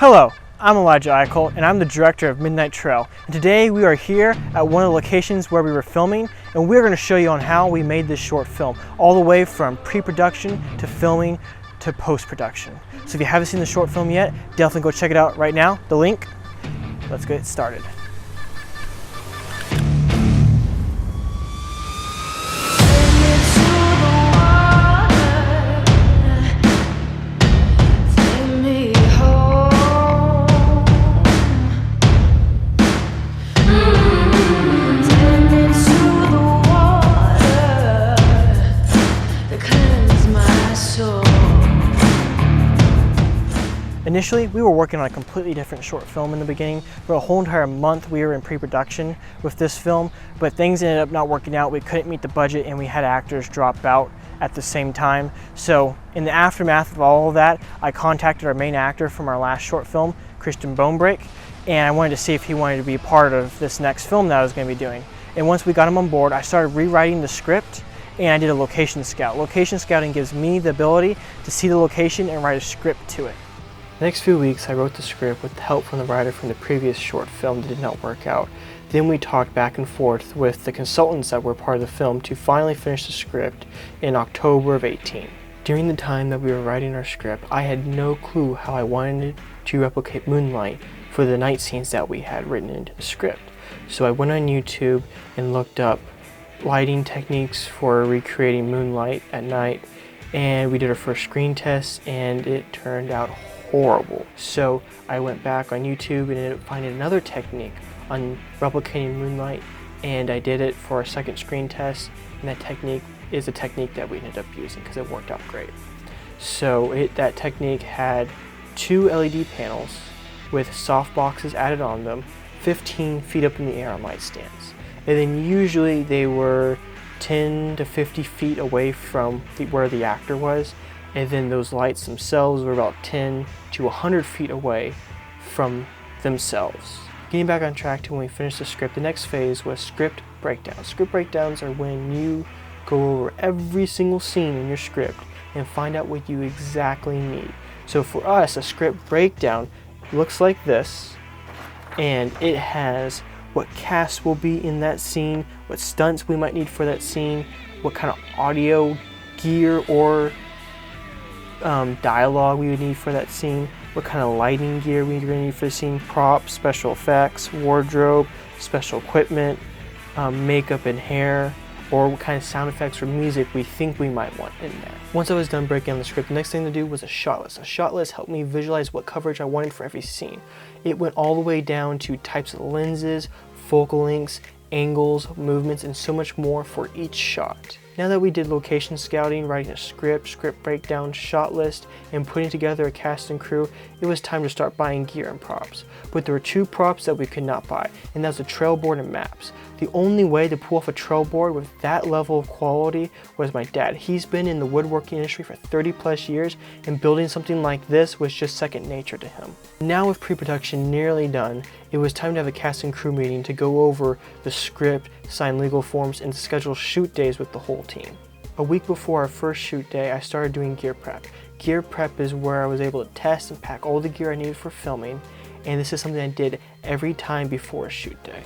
Hello, I'm Elijah Eickholt and I'm the director of Midnight Trail. And today we are here at one of the locations where we were filming, and we're going to show you on how we made this short film, all the way from pre-production to filming to post-production. So if you haven't seen the short film yet, definitely go check it out right now, the link. Let's get started. Initially, we were working on a completely different short film in the beginning. For a whole entire month, we were in pre-production with this film, but things ended up not working out. We couldn't meet the budget and we had actors drop out at the same time. So in the aftermath of all of that, I contacted our main actor from our last short film, Christian Bonebreak, and I wanted to see if he wanted to be part of this next film that I was going to be doing. And once we got him on board, I started rewriting the script and I did a location scout. Location scouting gives me the ability to see the location and write a script to it. The next few weeks I wrote the script with help from the writer from the previous short film that did not work out. Then we talked back and forth with the consultants that were part of the film to finally finish the script in October of 2018. During the time that we were writing our script, I had no clue how I wanted to replicate moonlight for the night scenes that we had written into the script. So I went on YouTube and looked up lighting techniques for recreating moonlight at night, and we did our first screen test and it turned out horrible. So I went back on YouTube and ended up finding another technique on replicating moonlight, and I did it for a second screen test, and that technique is a technique that we ended up using because it worked out great. So that technique had 2 LED panels with soft boxes added on them, 15 feet up in the air on light stands. And then usually they were 10 to 50 feet away from where the actor was, and then those lights themselves were about 10 to 100 feet away from themselves. Getting back on track to when we finished the script, the next phase was script breakdowns. Script breakdowns are when you go over every single scene in your script and find out what you exactly need. So for us, a script breakdown looks like this, and it has what cast will be in that scene, what stunts we might need for that scene, what kind of audio gear or dialogue we would need for that scene, what kind of lighting gear we're going to need for the scene, props, special effects, wardrobe, special equipment, makeup and hair, or what kind of sound effects or music we think we might want in there. Once I was done breaking down the script, the next thing to do was a shot list. A shot list helped me visualize what coverage I wanted for every scene. It went all the way down to types of lenses, focal lengths, angles, movements, and so much more for each shot. Now that we did location scouting, writing a script breakdown, shot list, and putting together a cast and crew, it was time to start buying gear and props. But there were 2 props that we could not buy, and that was a trail board and maps. The only way to pull off a trail board with that level of quality was my dad. He's been in the woodworking industry for 30 plus years, and building something like this was just second nature to him. Now with pre-production nearly done, it was time to have a cast and crew meeting to go over the script, sign legal forms, and schedule shoot days with the whole team. A week before our first shoot day, I started doing gear prep. Gear prep is where I was able to test and pack all the gear I needed for filming, and this is something I did every time before a shoot day.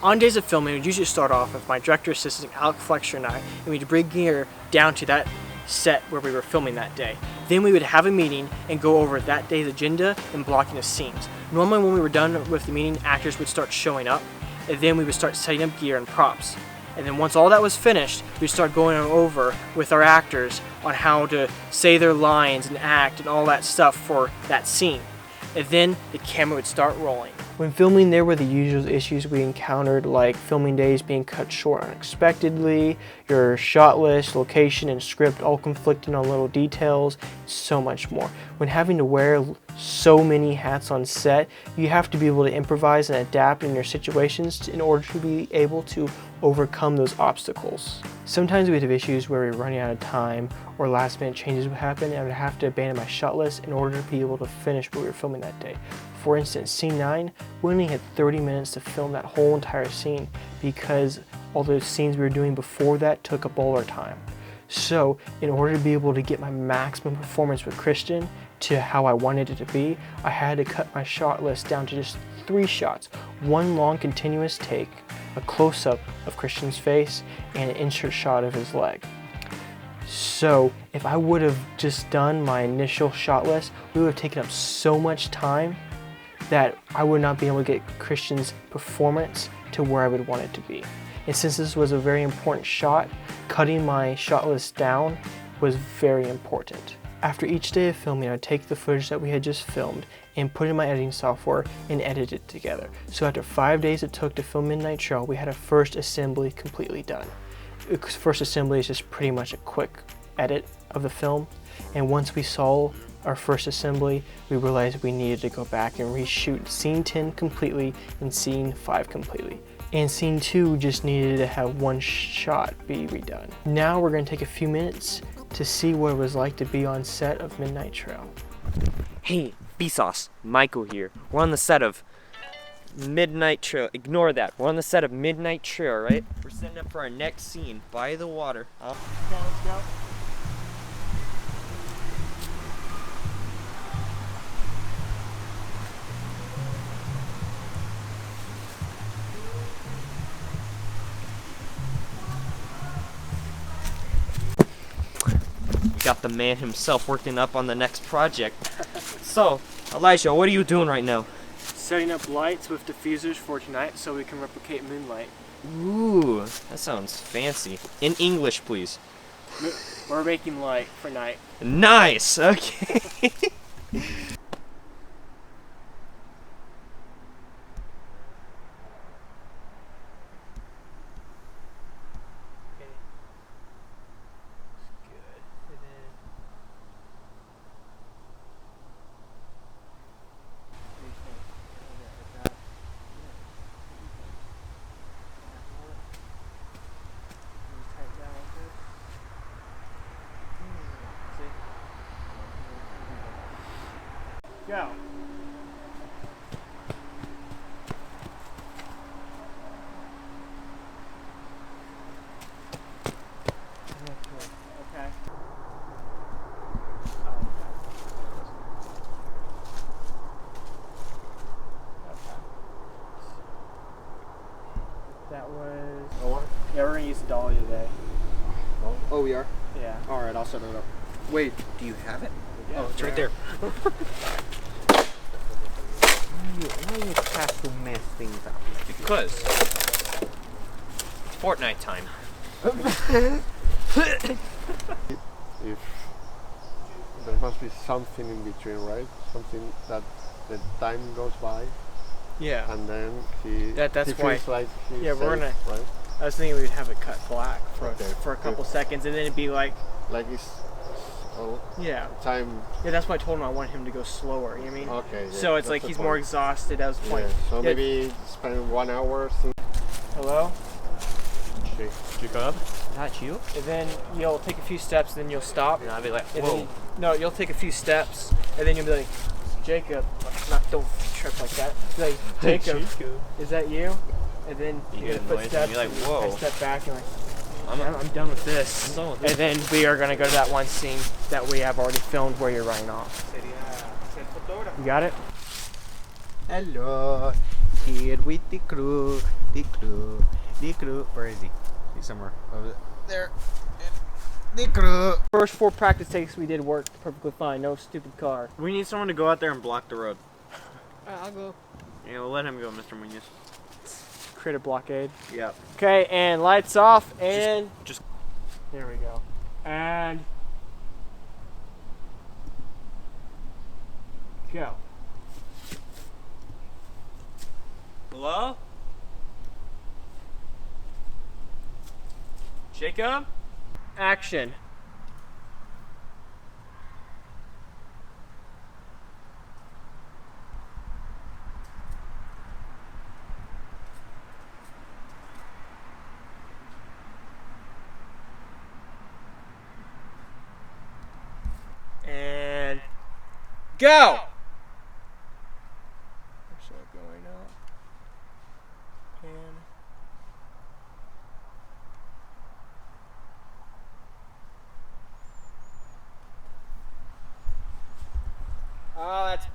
On days of filming, we'd usually start off with my director assistant, Alex Fletcher, and I, and we'd bring gear down to that set where we were filming that day. Then we would have a meeting and go over that day's agenda and blocking the scenes. Normally when we were done with the meeting, actors would start showing up, and then we would start setting up gear and props. And then once all that was finished, we'd start going over with our actors on how to say their lines and act and all that stuff for that scene. And then the camera would start rolling. When filming, there were the usual issues we encountered, like filming days being cut short unexpectedly, your shot list, location, and script all conflicting on little details, so much more. When having to wear so many hats on set, you have to be able to improvise and adapt in your situations in order to be able to overcome those obstacles. Sometimes we'd have issues where we were running out of time or last minute changes would happen and I would have to abandon my shot list in order to be able to finish what we were filming that day. For instance, scene 9, we only had 30 minutes to film that whole entire scene because all those scenes we were doing before that took up all our time. So in order to be able to get my maximum performance with Christian to how I wanted it to be, I had to cut my shot list down to just 3 shots. One long continuous take, a close-up of Christian's face, and an insert shot of his leg. So if I would have just done my initial shot list, we would have taken up so much time that I would not be able to get Christian's performance to where I would want it to be. And since this was a very important shot, cutting my shot list down was very important. After each day of filming, I would take the footage that we had just filmed and put it in my editing software and edit it together. So after 5 days it took to film Midnight Trail, we had a first assembly completely done. First assembly is just pretty much a quick edit of the film, and once we saw our first assembly, we realized we needed to go back and reshoot scene 10 completely and scene 5 completely. And scene 2 just needed to have one shot be redone. Now we're going to take a few minutes to see what it was like to be on set of Midnight Trail. Hey, Vsauce, Michael here. We're on the set of Midnight Trail. Ignore that. We're on the set of Midnight Trail, right? We're setting up for our next scene by the water. Okay, let's go. Got the man himself working up on the next project. So, Elijah, what are you doing right now? Setting up lights with diffusers for tonight so we can replicate moonlight. Ooh, that sounds fancy. In English, please. We're making light for night. Nice! Okay. Go. Okay. That was. Yeah, we're gonna use the dolly today. Oh, we are? Yeah. Alright, I'll set it up. Wait, do you have it? Yeah, Oh, it's right there. Why you have to mess things up? Because it's Fortnite time. If there must be something in between, right? Something that the time goes by, Yeah. and then he That's he why- feels like he's yeah, we're safe, gonna- right? I was thinking we'd have it cut black for Okay, for a couple good. seconds, and then it'd be like, Like it's yeah. time. Yeah, that's why I told him I want him to go slower. You know what I mean? Okay. Yeah, So it's like that's the he's more point. exhausted. That was the point. Yeah. So Yeah. maybe spend 1 hour. Hello. Okay. Jacob, is that you? And then you'll take a few steps, and then you'll stop. And I'll be like, And whoa. then, no, you'll take a few steps, and then you'll be like, Jacob, don't trip like that. Be like, Jacob, is that you? And then You get put annoyed, and steps, you're like, whoa. I step back and like, I'm I'm done with this. I'm done with this. And then we are gonna go to that one scene that we have already filmed where you're running off. You got it? Hello, here with the crew. Where is he? He's somewhere over there. The crew. First 4 practice takes we did worked perfectly fine. No stupid car. We need someone to go out there and block the road. I'll go. Yeah, we'll let him go, Mr. Munoz. Create a blockade. Yep. Okay, and lights off, and Just there we go. And go. Hello? Jacob? Action. And go! So going up. And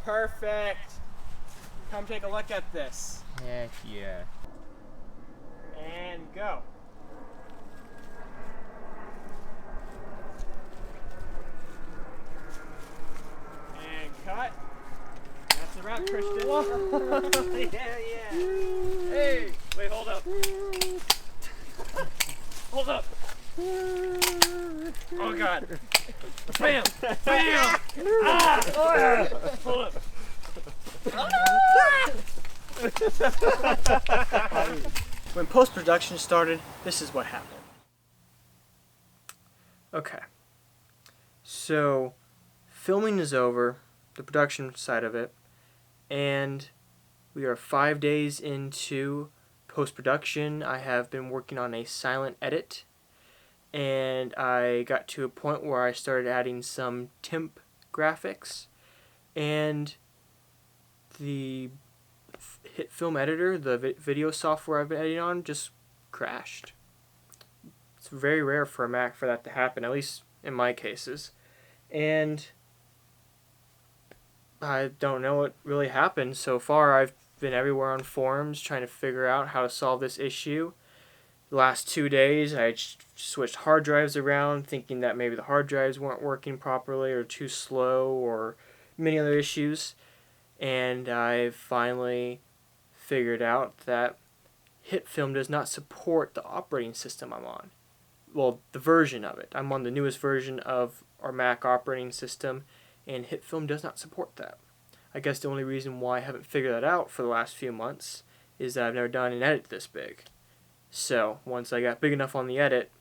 Perfect. Come take a look at this. Heck yeah. And go. And cut. That's a wrap, Christian. Yeah. Hey, wait, hold up. Hold up. Oh God. Bam! Bam! Ah! Hold up. When post-production started, this is what happened. Okay. So, filming is over, the production side of it, and we are 5 days into post-production. I have been working on a silent edit, and I got to a point where I started adding some temp graphics, and the hit film editor, the video software I've been editing on, just crashed. It's very rare for a Mac for that to happen, at least in my cases. And I don't know what really happened so far. I've been everywhere on forums trying to figure out how to solve this issue. The last 2 days I switched hard drives around, thinking that maybe the hard drives weren't working properly or too slow or many other issues. And I finally figured out that HitFilm does not support the operating system I'm on. Well, the version of it. I'm on the newest version of our Mac operating system, and HitFilm does not support that. I guess the only reason why I haven't figured that out for the last few months is that I've never done an edit this big. So, once I got big enough on the edit,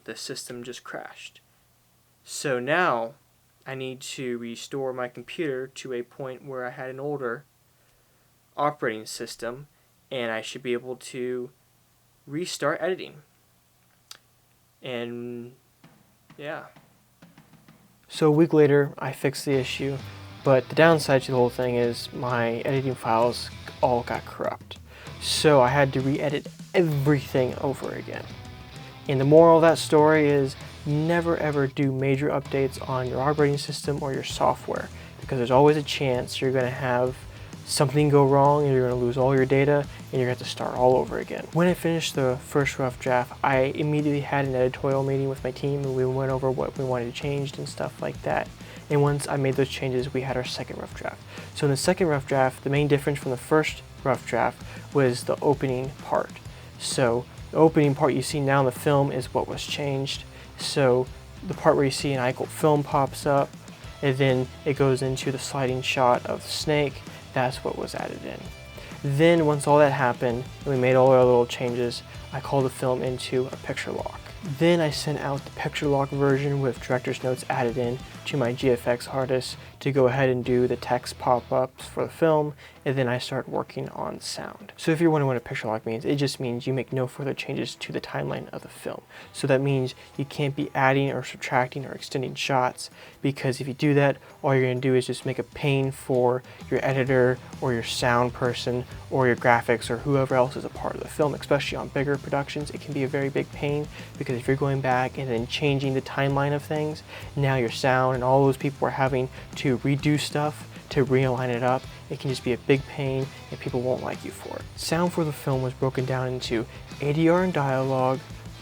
the system just crashed. So now, I need to restore my computer to a point where I had an older operating system, and I should be able to restart editing. And yeah. So a week later, I fixed the issue, but the downside to the whole thing is my editing files all got corrupt. So I had to re-edit everything over again. And the moral of that story is never ever do major updates on your operating system or your software, because there's always a chance you're going to have something go wrong and you're going to lose all your data and you're going to have to start all over again. When I finished the first rough draft, I immediately had an editorial meeting with my team and we went over what we wanted to change and stuff like that. And once I made those changes, we had our second rough draft. So in the second rough draft, the main difference from the first rough draft was the opening part. So the opening part you see now in the film is what was changed. So the part where you see an Eickholt film pops up, and then it goes into the sliding shot of the snake. That's what was added in. Then once all that happened, and we made all our little changes, I called the film into a picture lock. Then I sent out the picture lock version with director's notes added in to my GFX artist to go ahead and do the text pop-ups for the film, and then I start working on sound. So if you're wondering what a picture lock means, it just means you make no further changes to the timeline of the film. So that means you can't be adding or subtracting or extending shots, because if you do that, all you're going to do is just make a pain for your editor or your sound person or your graphics or whoever else is a part of the film. Especially on bigger productions, it can be a very big pain, because if you're going back and then changing the timeline of things, now your sound and all those people are having to redo stuff to realign it up. It can just be a big pain and people won't like you for it. Sound for the film was broken down into ADR and dialogue,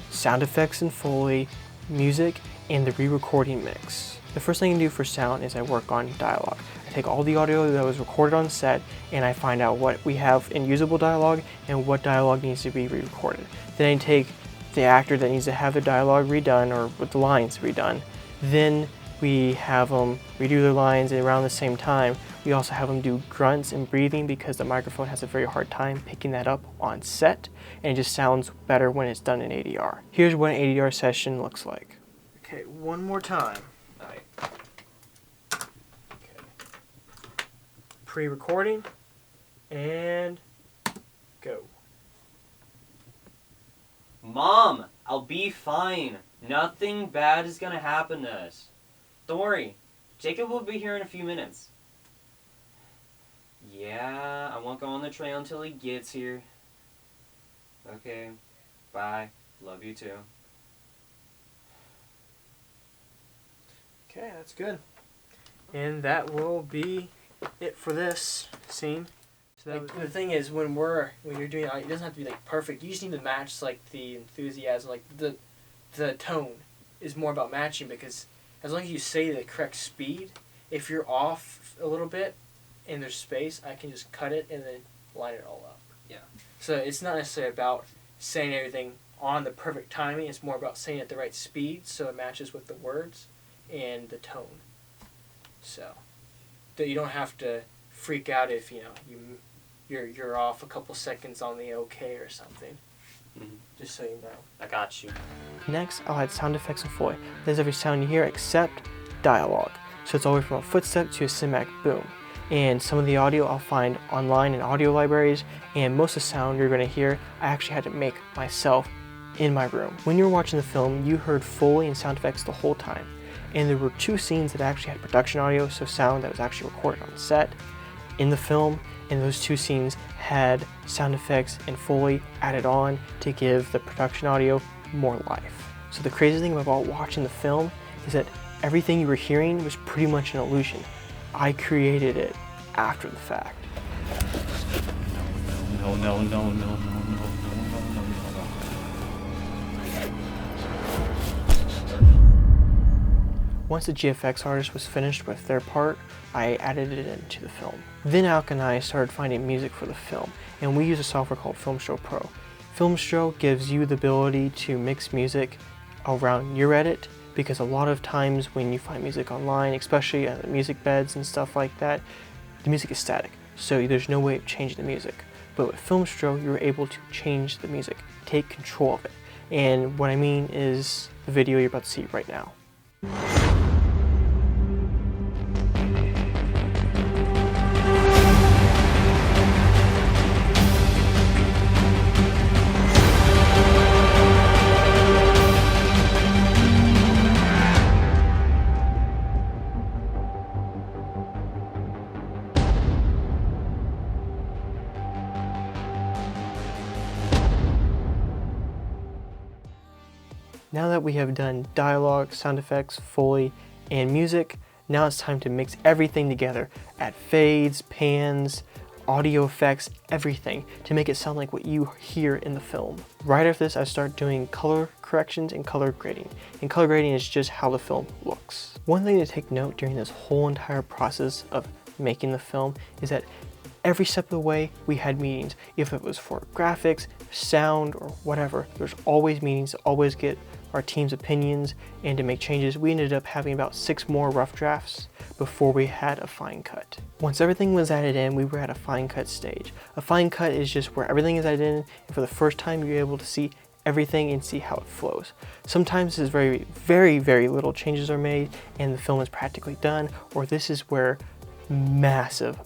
sound effects and Foley, music, and the re-recording mix. The first thing I do for sound is I work on dialogue. I take all the audio that was recorded on set and I find out what we have in usable dialogue and what dialogue needs to be re-recorded. Then I take the actor that needs to have the dialogue redone or with the lines redone. Then we have them redo their lines, and around the same time, we also have them do grunts and breathing, because the microphone has a very hard time picking that up on set, and it just sounds better when it's done in ADR. Here's what an ADR session looks like. Okay, one more time. All right. Okay. Pre-recording, and go. Mom, I'll be fine. Nothing bad is gonna happen to us. Don't worry. Jacob will be here in a few minutes. Yeah, I won't go on the trail until he gets here. Okay, bye. Love you too. Okay, that's good. And that will be it for this scene. So the thing is, when you're doing it doesn't have to be like perfect. You just need to match like the enthusiasm, like the tone is more about matching, because as long as you say the correct speed, if you're off a little bit and there's space, I can just cut it and then line it all up. Yeah. So it's not necessarily about saying everything on the perfect timing. It's more about saying it at the right speed so it matches with the words and the tone. So that you don't have to freak out if you're off a couple seconds on the okay or something. Just so you know. I got you. Next, I'll add sound effects and Foley. There's every sound you hear except dialogue. So it's always from a footstep to a cinematic boom. And some of the audio I'll find online in audio libraries, and most of the sound you're going to hear I actually had to make myself in my room. When you were watching the film, you heard Foley and sound effects the whole time. And there were 2 scenes that actually had production audio, so sound that was actually recorded on set in the film, and those 2 scenes had sound effects and Foley added on to give the production audio more life. So the crazy thing about watching the film is that everything you were hearing was pretty much an illusion. I created it after the fact. No. Once the GFX artist was finished with their part, I added it into the film. Then Alec and I started finding music for the film, and we use a software called Filmstro Pro. Filmstro gives you the ability to mix music around your edit, because a lot of times when you find music online, especially on the music beds and stuff like that, the music is static, so there's no way of changing the music. But with Filmstro, you're able to change the music, take control of it. And what I mean is the video you're about to see right now. Now that we have done dialogue, sound effects, Foley, and music, now it's time to mix everything together. Add fades, pans, audio effects, everything to make it sound like what you hear in the film. Right after this, I start doing color corrections and color grading. And color grading is just how the film looks. One thing to take note during this whole entire process of making the film is that every step of the way we had meetings. If it was for graphics, sound, or whatever, there's always meetings to always get our team's opinions and to make changes. We ended up having about 6 more rough drafts before we had a fine cut. Once everything was added in, we were at a fine cut stage. A fine cut is just where everything is added in, and for the first time you're able to see everything and see how it flows. Sometimes there's very little changes are made and the film is practically done, or this is where massive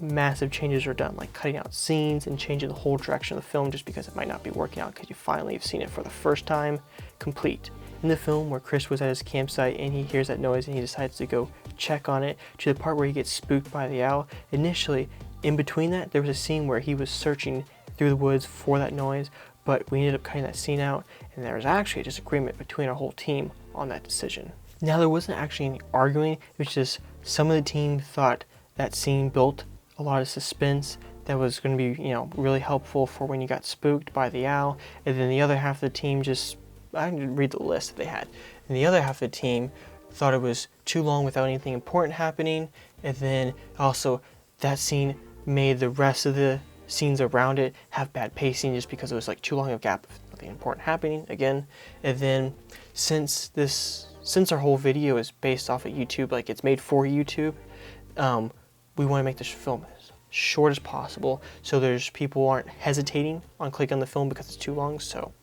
changes are done, like cutting out scenes and changing the whole direction of the film just because it might not be working out because you finally have seen it for the first time complete. In the film where Chris was at his campsite and he hears that noise and he decides to go check on it, to the part where he gets spooked by the owl, initially in between that there was a scene where he was searching through the woods for that noise, but we ended up cutting that scene out and there was actually a disagreement between our whole team on that decision. Now there wasn't actually any arguing, it was just some of the team thought that scene built a lot of suspense that was going to be, really helpful for when you got spooked by the owl, and then the other half of the team I can read the list that they had, and the other half of the team thought it was too long without anything important happening, and then also that scene made the rest of the scenes around it have bad pacing just because it was like too long of a gap of nothing important happening again. And then since our whole video is based off of YouTube, like it's made for YouTube, we want to make this film as short as possible so there's people aren't hesitating on clicking on the film because it's too long, so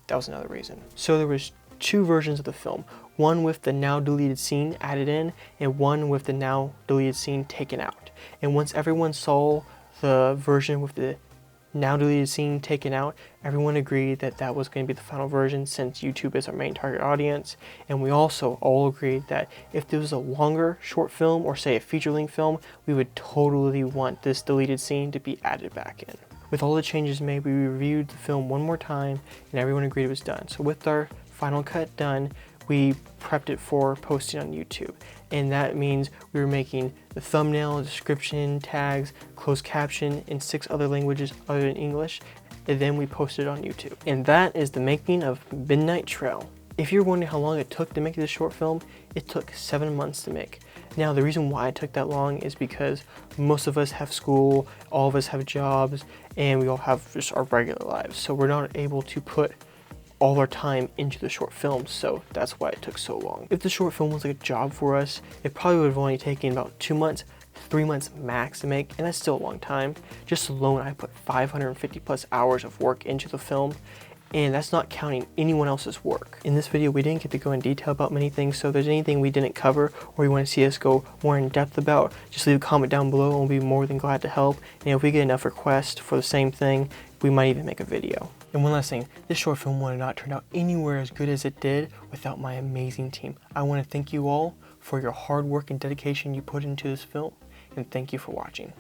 that was another reason. So there was 2 versions of the film, one with the now deleted scene added in and one with the now deleted scene taken out. And once everyone saw the version with the now deleted scene taken out, everyone agreed that that was going to be the final version since YouTube is our main target audience. And we also all agreed that if there was a longer short film or say a feature-length film, we would totally want this deleted scene to be added back in. With all the changes made, we reviewed the film one more time and everyone agreed it was done. So with our final cut done, we prepped it for posting on YouTube. and that means we were making the thumbnail, description, tags, closed caption in 6 other languages other than English, and then we posted it on YouTube. And that is the making of Midnight Trail. If you're wondering how long it took to make this short film, it took 7 months to make. Now, the reason why it took that long is because most of us have school, all of us have jobs, and we all have just our regular lives. So we're not able to put all our time into the short film, so that's why it took so long. If the short film was like a job for us, it probably would have only taken about 2 months, 3 months max to make, and that's still a long time. Just alone, I put 550 plus hours of work into the film, and that's not counting anyone else's work. In this video, we didn't get to go in detail about many things, so if there's anything we didn't cover or you want to see us go more in depth about, just leave a comment down below and we'll be more than glad to help. And if we get enough requests for the same thing, we might even make a video. And one last thing, this short film would have not turned out anywhere as good as it did without my amazing team. I want to thank you all for your hard work and dedication you put into this film, and thank you for watching.